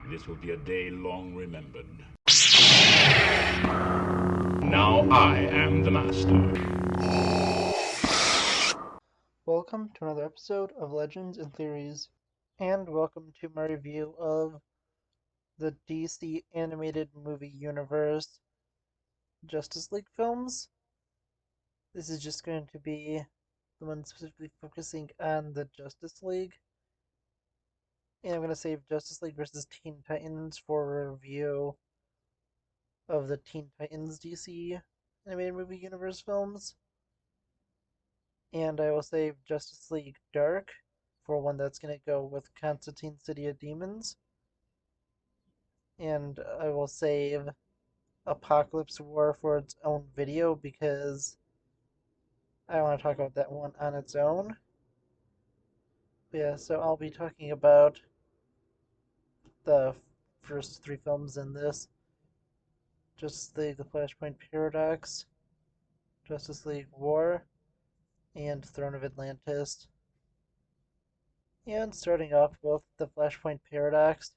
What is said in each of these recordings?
This will be a day long remembered. Now I am the master. Welcome to another episode of Legends and Theories, and welcome to my review of the DC animated movie universe Justice League films. This is just going to be the one specifically focusing on the Justice League, and I'm going to save Justice League versus Teen Titans for a review of the Teen Titans DC animated movie universe films, and I will save Justice League Dark for one that's going to go with Constantine City of Demons. And I will save Apocalypse War for its own video because I want to talk about that one on its own. But yeah, so I'll be talking about the first three films in this: Justice League: The Flashpoint Paradox, Justice League War, and Throne of Atlantis. And starting off with The Flashpoint Paradox,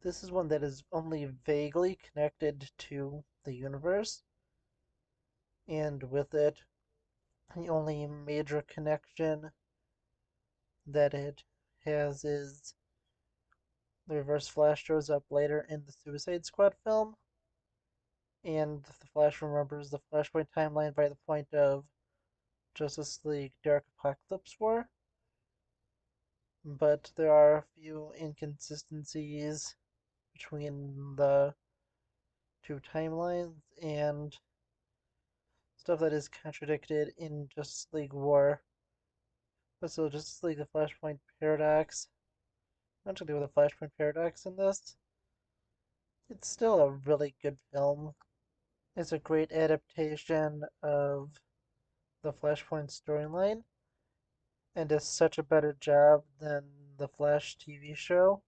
this is one that is only vaguely connected to the universe, and with it, the only major connection that it has is the Reverse Flash shows up later in the Suicide Squad film, and the Flash remembers the Flashpoint timeline by the point of Justice League Dark Apocalypse War. But there are a few inconsistencies between the two timelines and stuff that is contradicted in Justice League War. But so Justice League the Flashpoint Paradox, not to do with the Flashpoint Paradox in this, it's still a really good film. It's a great adaptation of the Flashpoint storyline and does such a better job than the Flash TV show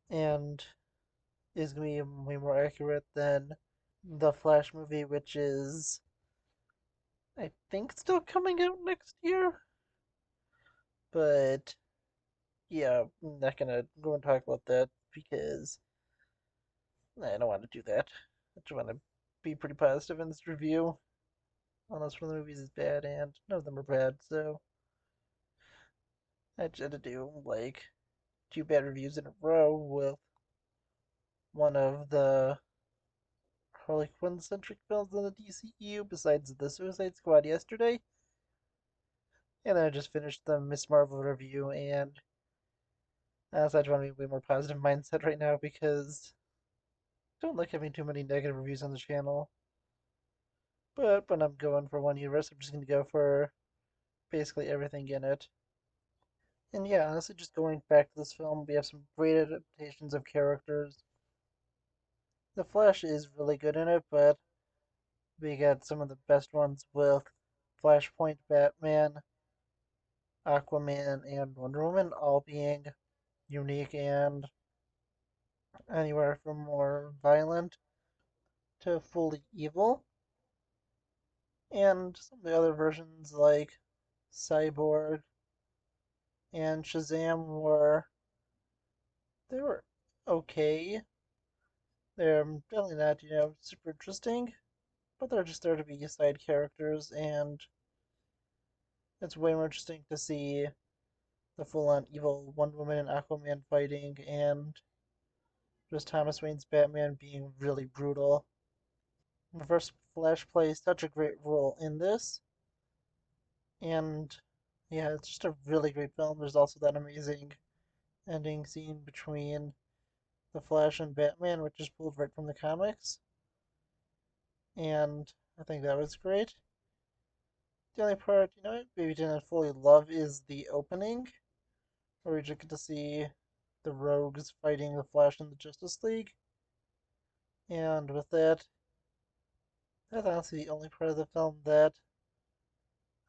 and is going to be way more accurate than the Flash movie, which is, I think, still coming out next year. But yeah, I'm not going to go and talk about that because I don't want to do that. I just want to be pretty positive in this review. Unless one of the movies is bad, and none of them are bad, so I just had to do like two bad reviews in a row with one of the Harley Quinn centric films in the DCEU besides the Suicide Squad yesterday. And then I just finished the Miss Marvel review, and honestly, I just want to be way more positive mindset right now because I don't like having too many negative reviews on the channel. But when I'm going for one universe, I'm just going to go for basically everything in it. And yeah, honestly, just going back to this film, we have some great adaptations of characters. The Flash is really good in it, but we got some of the best ones with Flashpoint, Batman, Aquaman, and Wonder Woman all being unique and anywhere from more violent to fully evil. And some of the other versions like Cyborg and Shazam they were okay. They're definitely not, super interesting, but they're just there to be side characters, and it's way more interesting to see the full-on evil Wonder Woman and Aquaman fighting, and just Thomas Wayne's Batman being really brutal. Reverse Flash plays such a great role in this, and yeah, it's just a really great film. There's also that amazing ending scene between the Flash and Batman, which is pulled right from the comics, and I think that was great. The only part, maybe didn't fully love is the opening, where we just get to see the Rogues fighting the Flash and the Justice League. And with that, that's honestly the only part of the film that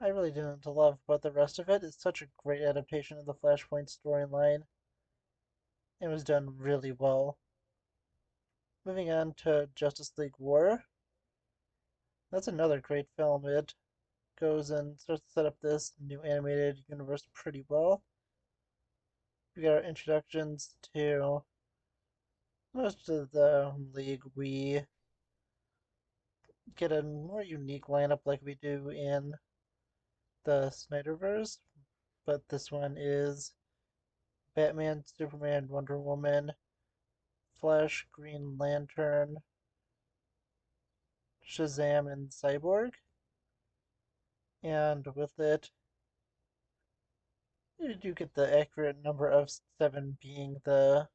I really didn't love, but the rest of it is such a great adaptation of the Flashpoint storyline. It was done really well. Moving on to Justice League War. That's another great film. It goes and starts to set up this new animated universe pretty well. we get our introductions to most of the League. We get a more unique lineup like we do in the Snyderverse, but this one is Batman, Superman, Wonder Woman, Flash, Green Lantern, Shazam, and Cyborg. And with it, you do get the accurate number of 7 being the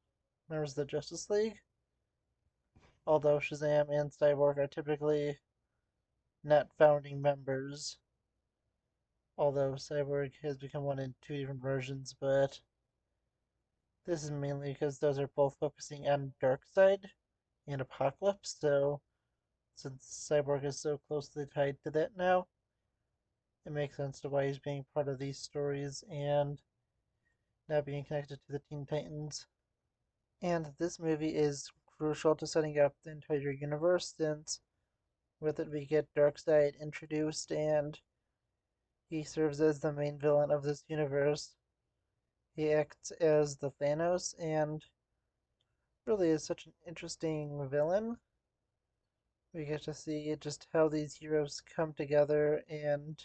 members of the Justice League. Although Shazam and Cyborg are typically not founding members. Although Cyborg has become one in 2 different versions, but this is mainly because those are both focusing on Darkseid and Apocalypse, so since Cyborg is so closely tied to that now, it makes sense to why he's being part of these stories and not being connected to the Teen Titans. And this movie is crucial to setting up the entire universe, since with it we get Darkseid introduced and he serves as the main villain of this universe. He acts as the Thanos and really is such an interesting villain. We get to see just how these heroes come together, and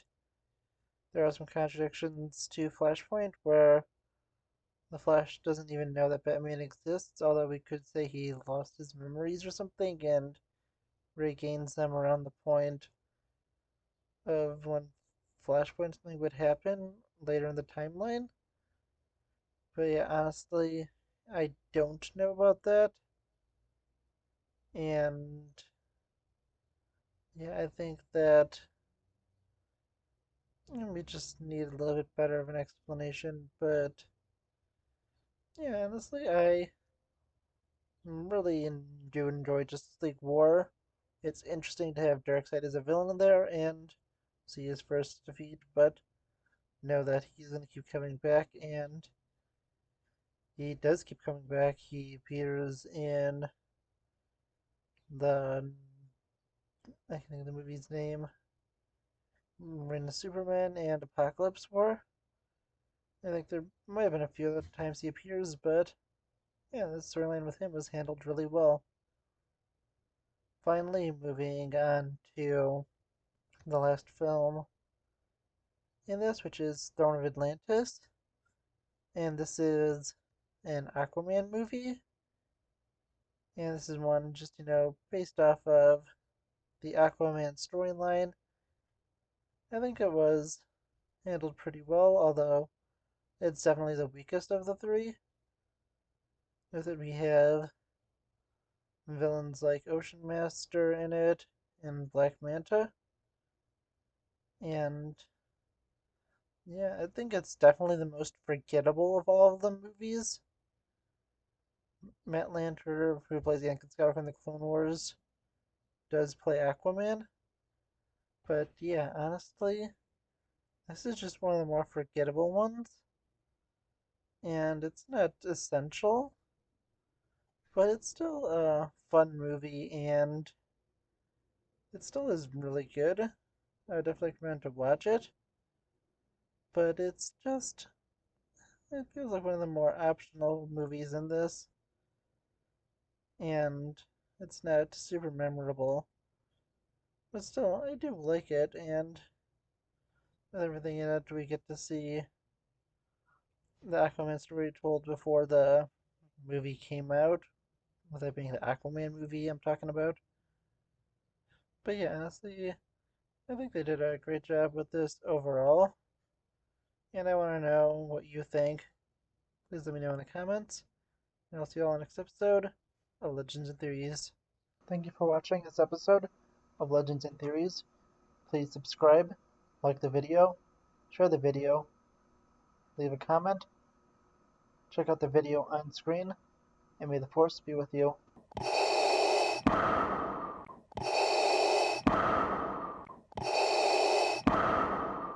there are some contradictions to Flashpoint where the Flash doesn't even know that Batman exists, although we could say he lost his memories or something and regains them around the point of when Flashpoint something would happen later in the timeline. But yeah, honestly, I don't know about that. And yeah, I think that we just need a little bit better of an explanation. But yeah, honestly, I really do enjoy Justice League War. It's interesting to have Darkseid as a villain in there and see his first defeat, but know that he's going to keep coming back, and he does keep coming back. He appears in the, I can think of the movie's name, Reign of Superman and Apocalypse War. I think there might have been a few other times he appears, but yeah, the storyline with him was handled really well. Finally, moving on to the last film in this, which is Throne of Atlantis. And this is an Aquaman movie. And this is one just, based off of the Aquaman storyline. I think it was handled pretty well, although it's definitely the weakest of the three. With it, we have villains like Ocean Master in it and Black Manta. And yeah, I think it's definitely the most forgettable of all of the movies. Matt Lanter, who plays Yankee Skywalker in the Clone Wars, does play Aquaman. But yeah, honestly, this is just one of the more forgettable ones. And it's not essential, but it's still a fun movie, and it still is really good. I would definitely recommend to watch it. But it's just, it feels like one of the more optional movies in this, and it's not super memorable. But still, I do like it, and with everything in it, we get to see the Aquaman story told before the movie came out, with it being the Aquaman movie I'm talking about. But yeah, honestly, I think they did a great job with this overall, and I want to know what you think. Please let me know in the comments, and I'll see you all in the next episode of Legends and Theories. Thank you for watching this episode of Legends and Theories. Please subscribe, like the video, share the video, leave a comment, check out the video on screen, and may the Force be with you.